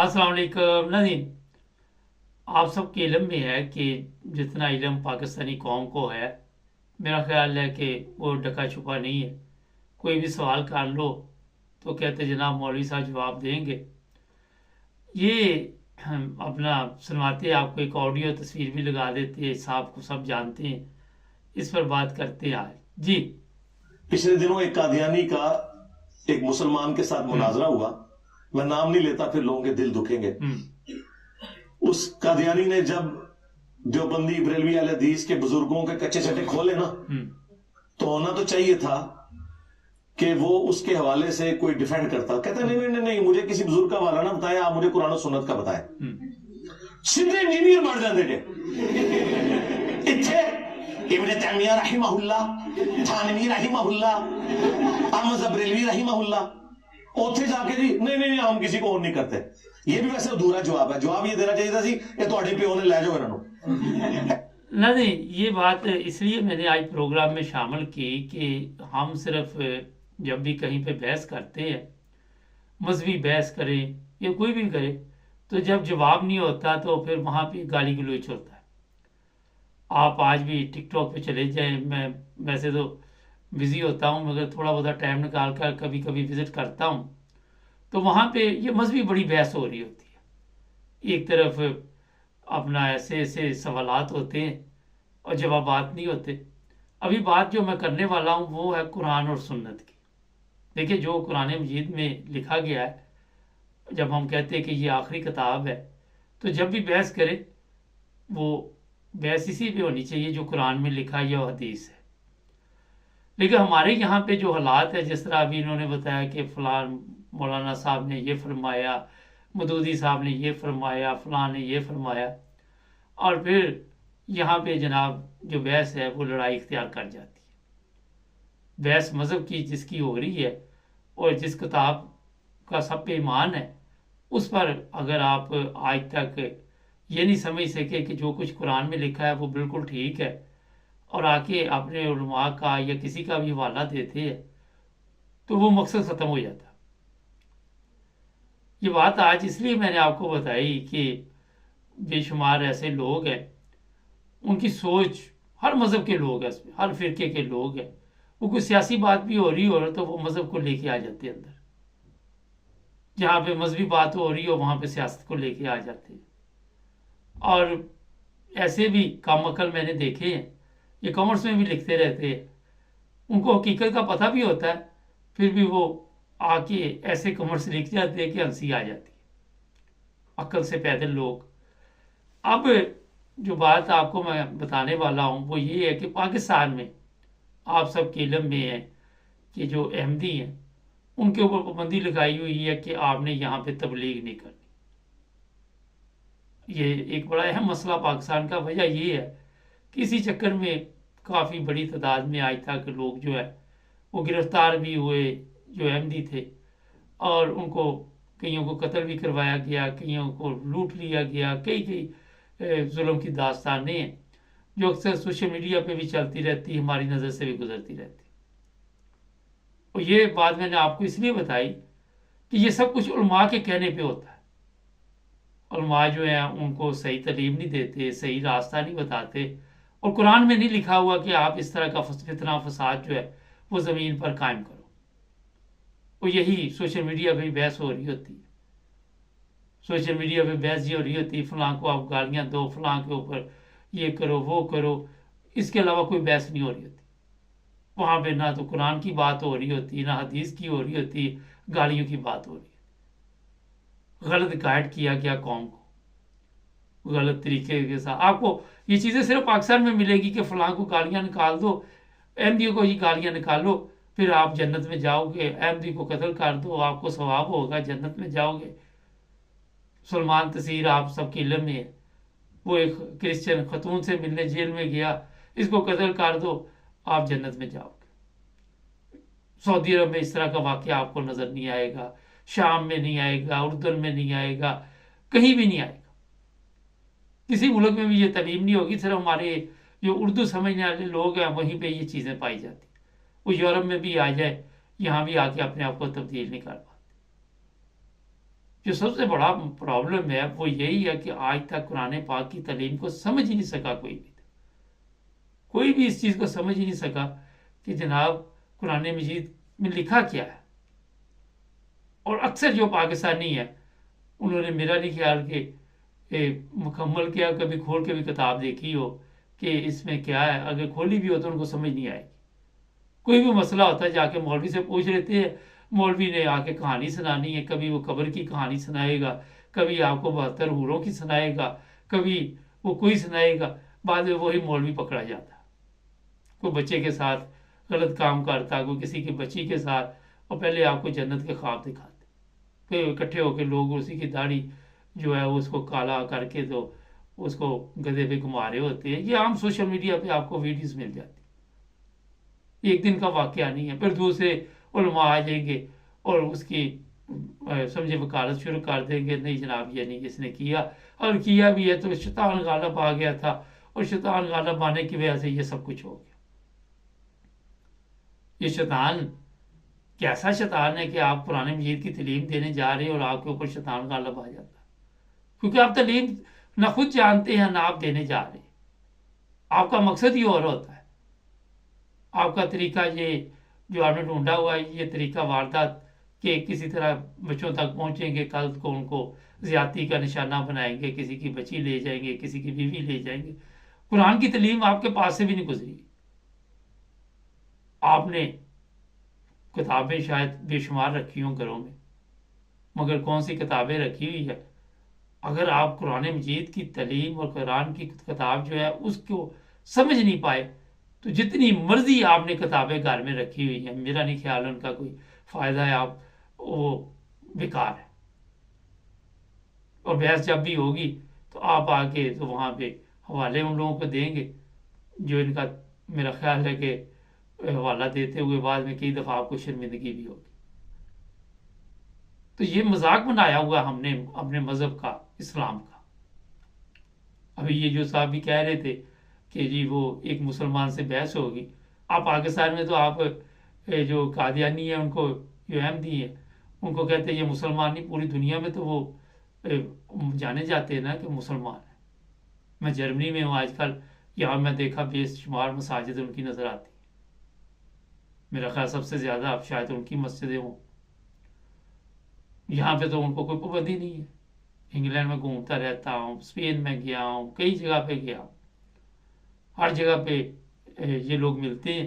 अस्सलाम वालेकुम नाज़रीन। आप सब के इल्म में है कि जितना इल्म पाकिस्तानी कौम को है, मेरा ख्याल है कि वो ढका छुपा नहीं है। कोई भी सवाल कर लो तो कहते जनाब मौलवी साहब जवाब देंगे। ये हम अपना सुनवाते आपको एक ऑडियो तस्वीर भी लगा देते हैं, साहब को सब जानते हैं। इस पर बात करते हैं आज जी। पिछले दिनों एक कादियानी का एक मुसलमान के साथ मुनाजरा हुआ। मैं नाम नहीं लेता, फिर लोगों के दिल दुखेंगे। उस कादियानी ने जब देवबंदी बरेलवी अहले हदीस के बुजुर्गों के कच्चे छटे खोले ना, तो होना तो चाहिए था कि वो उसके हवाले से कोई डिफेंड करता। कहता नहीं नहीं नहीं नहीं, मुझे किसी बुजुर्ग का हवाला ना बताए, आप मुझे कुरान और सुन्नत का बताए। सीधे इंजीनियर बन जाते थे। इत्थे इब्न तैमिया रहिमहुल्लाह, थानवी रहिमहुल्लाह, अहमद बरेलवी रहिमहुल्लाह, ओथे जाके जी नहीं नहीं हम किसी को और नहीं करते। ये भी वैसे अधूरा जवाब है। जवाब ये देना चाहिए था सी ये ਤੁਹਾਡੇ ਪਿਓ ने लै जाओ इन्हों। नहीं, ये बात इसलिए मैंने आज प्रोग्राम में शामिल की कि हम सिर्फ जब भी कहीं पे बहस करते हैं, मजहबी बहस करें या कोई भी करे, तो जब जवाब नहीं होता तो फिर वहाँ पे गाली गलौच होता है। आप आज भी टिकटॉक पे चले जाएं, मैं वैसे तो बिज़ी होता हूँ मगर थोड़ा बहुत टाइम निकाल कर कभी कभी विज़िट करता हूँ, तो वहाँ पे ये मजहबी बड़ी बहस हो रही होती है। एक तरफ अपना ऐसे ऐसे सवालात होते हैं और जवाबात नहीं होते। अभी बात जो मैं करने वाला हूँ वो है कुरान और सुन्नत की। देखिए, जो कुरान मजीद में लिखा गया है, जब हम कहते हैं कि ये आखिरी किताब है, तो जब भी बहस करें वो बहस इसी पे होनी चाहिए जो कुरान में लिखा है या हदीस है। लेकिन हमारे यहाँ पे जो हालात है, जिस तरह अभी इन्होंने बताया कि फलान मौलाना साहब ने ये फरमाया, मदूदी साहब ने ये फरमाया, फलां ने ये फरमाया, और फिर यहाँ पे जनाब जो बहस है वो लड़ाई इख्तियार कर जाती है। बहस मज़हब की जिसकी हो रही है और जिस किताब का सब पे ईमान है, उस पर अगर आप आज तक ये नहीं समझ सके कि जो कुछ कुरान में लिखा है वो बिल्कुल ठीक है, और आके अपने उलमा का या किसी का भी हवाला देते हैं, तो वो मकसद ख़त्म हो जाता। ये बात आज इसलिए मैंने आपको बताई कि बेशुमार ऐसे लोग हैं, उनकी सोच, हर मज़हब के लोग हैं, इसमें हर फिरके के लोग हैं, वो कोई सियासी बात भी हो रही हो तो वो मज़हब को लेके आ जाते हैं अंदर। जहाँ पे मजहबी बात हो रही हो वहाँ पे सियासत को लेके आ जाते हैं। और ऐसे भी काम अकल मैंने देखे हैं, ये कॉमर्स में भी लिखते रहते हैं, उनको हकीकत का पता भी होता है, फिर भी वो आके ऐसे कॉमर्स लिख जाते हैं कि हंसी आ जाती है। अक्ल से पैदल लोग। अब जो बात आपको मैं बताने वाला हूँ वो ये है कि पाकिस्तान में आप सब के इल्म में है कि जो अहमदी हैं उनके ऊपर पाबंदी लगाई हुई है कि आपने यहाँ पे तबलीग नहीं करनी। ये एक बड़ा अहम मसला पाकिस्तान का। वजह ये है कि इसी चक्कर में काफ़ी बड़ी तादाद में आज तक लोग जो है वो गिरफ्तार भी हुए जो अहमदी थे, और उनको कईयों को कत्ल भी करवाया गया, कईयों को लूट लिया गया। कई कई जुल्म की दास्तानें हैं जो अक्सर सोशल मीडिया पे भी चलती रहती, हमारी नज़र से भी गुजरती रहती। और ये बात मैंने आपको इसलिए बताई कि ये सब कुछ उलमा के कहने पे होता है। उलमा जो है उनको सही तालीम नहीं देते, सही रास्ता नहीं बताते, और कुरान में नहीं लिखा हुआ कि आप इस तरह का फितना फसाद जो है वो ज़मीन पर कायम करो। और यही सोशल मीडिया पे बहस हो रही होती है। सोशल मीडिया पे बहस ये हो रही होती है, फलां को आप गालियाँ दो, फलां के ऊपर ये करो वो करो, इसके अलावा कोई बहस नहीं हो रही होती। वहाँ पे ना तो कुरान की बात हो रही होती, ना हदीस की हो रही होती, गालियों की बात हो रही है। गलत गाइड किया गया कौम को गलत तरीके के साथ। आपको ये चीज़ें सिर्फ पाकिस्तान में मिलेगी कि फलां को गालियाँ निकाल दो, अहमदियों को ये गालियाँ निकालो, फिर आप जन्नत में जाओगे। अहमदी को कत्ल कर दो, आपको सवाब होगा, जन्नत में जाओगे। सलमान तसीर आप सबके इल्म में है, वो एक क्रिश्चियन खतून से मिलने जेल में गया, इसको कत्ल कर दो, आप जन्नत में जाओगे। सऊदी अरब में इस तरह का वाक़या आपको नज़र नहीं आएगा, शाम में नहीं आएगा, उर्दन में नहीं आएगा, कहीं भी नहीं आएगा। किसी मुल्क में भी ये तालीम नहीं होगी। सिर्फ हमारे जो उर्दू समझने वाले लोग हैं वहीं पे ये चीज़ें पाई जाती। वो यूरोप में भी आ जाए, यहाँ भी आके अपने आप को तब्दील नहीं कर पाते। جو سب سے بڑا پرابلم ہے وہ یہی ہے کہ آج تک قرآن پاک کی تعلیم کو سمجھ ہی نہیں سکا کوئی بھی اس چیز کو سمجھ ہی نہیں سکا کہ جناب قرآن مجید میں لکھا کیا ہے. اور اکثر جو پاکستانی ہے انہوں نے میرا نہیں خیال کہ مکمل کیا کبھی کھول کے بھی کتاب دیکھی ہو کہ اس میں کیا ہے. اگر کھولی بھی ہو تو ان کو سمجھ نہیں آئے گی. کوئی بھی مسئلہ ہوتا ہے جا کے مولوی سے پوچھ لیتے ہیں, مولوی نے آ کے کہانی سنانی ہے, کبھی وہ قبر کی کہانی سنائے گا, کبھی آپ کو 72 حوروں کی سنائے گا, کبھی وہ کوئی سنائے گا. بعد میں وہی مولوی پکڑا جاتا, کوئی بچے کے ساتھ غلط کام کرتا, کوئی کسی کی بچی کے ساتھ, اور پہلے آپ کو جنت کے خواب دکھاتے. پھر اکٹھے ہو کے لوگ اسی کی داڑھی جو ہے اس کو کالا کر کے تو اس کو گدھے پہ گھما رہے ہوتے ہیں. یہ عام سوشل میڈیا پہ آپ کو ویڈیوز مل جاتی, ایک دن کا واقعہ نہیں ہے. پھر دوسرے علماء آ جائیں گے اور اس کی سمجھے وکالت شروع کر دیں گے, نہیں جناب یہ نہیں اس نے کیا, اور کیا بھی ہے تو شیطان غالب آ گیا تھا, اور شیطان غالب آنے کی وجہ سے یہ سب کچھ ہو گیا. یہ شیطان کیسا شیطان ہے کہ آپ قرآن مجید کی تعلیم دینے جا رہے ہیں اور آپ کے اوپر شیطان غالب آ جاتا ہے, کیونکہ آپ تعلیم نہ خود جانتے ہیں نہ آپ دینے جا رہے ہیں. آپ کا مقصد ہی اور ہوتا ہے. آپ کا طریقہ یہ جو آپ نے ڈھونڈا ہوا ہے, یہ طریقہ واردات کہ کسی طرح بچوں تک پہنچیں گے, کل کو ان کو زیادتی کا نشانہ بنائیں گے, کسی کی بچی لے جائیں گے, کسی کی بیوی لے جائیں گے. قرآن کی تعلیم آپ کے پاس سے بھی نہیں گزری. آپ نے کتابیں شاید بے شمار رکھی ہوں گھروں میں, مگر کون سی کتابیں رکھی ہوئی ہے. اگر آپ قرآن مجید کی تعلیم اور قرآن کی کتاب جو ہے اس کو سمجھ نہیں پائے تو جتنی مرضی آپ نے کتابیں گھر میں رکھی ہوئی ہیں, میرا نہیں خیال ان کا کوئی فائدہ ہے, آپ وہ بیکار ہے. اور بحث جب بھی ہوگی تو آپ آ کے تو وہاں پہ حوالے ان لوگوں کو دیں گے جو ان کا میرا خیال ہے کہ حوالہ دیتے ہوئے بعد میں کئی دفعہ آپ کو شرمندگی بھی ہوگی. تو یہ مذاق بنایا ہوا ہم نے اپنے مذہب کا, اسلام کا. ابھی یہ جو صاحب بھی کہہ رہے تھے کہ جی وہ ایک مسلمان سے بحث ہوگی, آپ پاکستان میں تو آپ جو قادیانی ہیں ان کو جو احمدی ہیں ان کو کہتے ہیں یہ مسلمان نہیں, پوری دنیا میں تو وہ جانے جاتے ہیں نا کہ مسلمان ہیں. میں جرمنی میں ہوں آج کل, یہاں میں دیکھا بے شمار مساجد ان کی نظر آتی, میرا خیال سب سے زیادہ اب شاید ان کی مسجدیں ہوں. یہاں پہ تو ان کو کوئی پابندی نہیں ہے. انگلینڈ میں گھومتا رہتا ہوں, اسپین میں گیا ہوں, کئی جگہ پہ گیا ہوں, ہر جگہ پہ یہ لوگ ملتے ہیں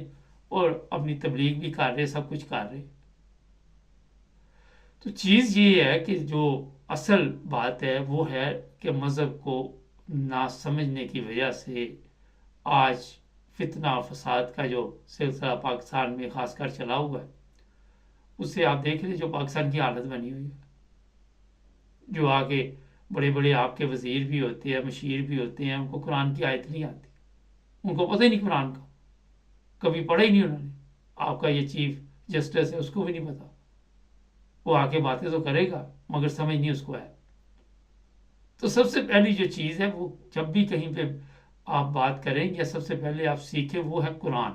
اور اپنی تبلیغ بھی کر رہے, سب کچھ کر رہے. تو چیز یہ ہے کہ جو اصل بات ہے وہ ہے کہ مذہب کو نہ سمجھنے کی وجہ سے آج فتنہ و فساد کا جو سلسلہ پاکستان میں خاص کر چلا ہوا ہے, اس سے آپ دیکھ لیں جو پاکستان کی حالت بنی ہوئی ہے. جو آگے بڑے بڑے آپ کے وزیر بھی ہوتے ہیں, مشیر بھی ہوتے ہیں, ان کو قرآن کی آیت نہیں آتی, ان کو پتہ ہی نہیں قرآن کا, کبھی پڑھا ہی نہیں انہوں نے. آپ کا یہ چیف جسٹس ہے اس کو بھی نہیں پتا, وہ آ کے باتیں تو کرے گا مگر سمجھ نہیں اس کو ہے. تو سب سے پہلی جو چیز ہے وہ جب بھی کہیں پہ آپ بات کریں یا سب سے پہلے آپ سیکھیں وہ ہے قرآن.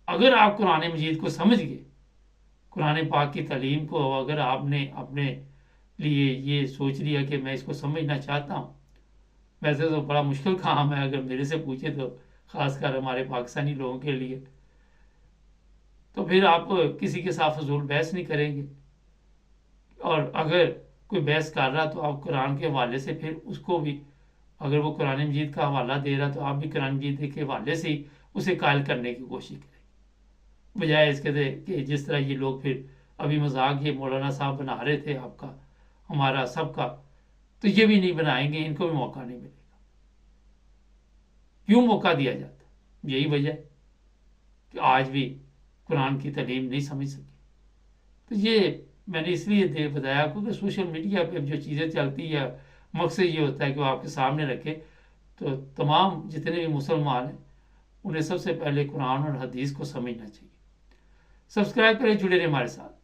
اگر آپ قرآن مجید کو سمجھ گئے, قرآن پاک کی تعلیم کو اگر آپ نے اپنے لیے یہ سوچ لیا کہ میں اس کو سمجھنا چاہتا ہوں, ویسے تو بڑا مشکل کام ہے اگر میرے سے پوچھے تو, خاص کر ہمارے پاکستانی لوگوں کے لیے, تو پھر آپ کسی کے ساتھ فضول بحث نہیں کریں گے. اور اگر کوئی بحث کر رہا تو آپ قرآن کے حوالے سے پھر اس کو بھی, اگر وہ قرآن مجید کا حوالہ دے رہا تو آپ بھی قرآن مجید کے حوالے سے ہی اسے قائل کرنے کی کوشش کریں, بجائے اس کے کہ جس طرح یہ لوگ پھر ابھی مذاق یہ مولانا صاحب بنا رہے تھے آپ کا, ہمارا, سب کا, تو یہ بھی نہیں بنائیں گے, ان کو بھی موقع نہیں ملے گا. کیوں موقع دیا جاتا؟ یہی وجہ ہے کہ آج بھی قرآن کی تعلیم نہیں سمجھ سکے. تو یہ میں نے اس لیے بتایا کیونکہ سوشل میڈیا پہ جو چیزیں چلتی ہے مقصد یہ ہوتا ہے کہ وہ آپ کے سامنے رکھے, تو تمام جتنے بھی مسلمان ہیں انہیں سب سے پہلے قرآن اور حدیث کو سمجھنا چاہیے. سبسکرائب کریں, جڑے رہیں ہمارے ساتھ.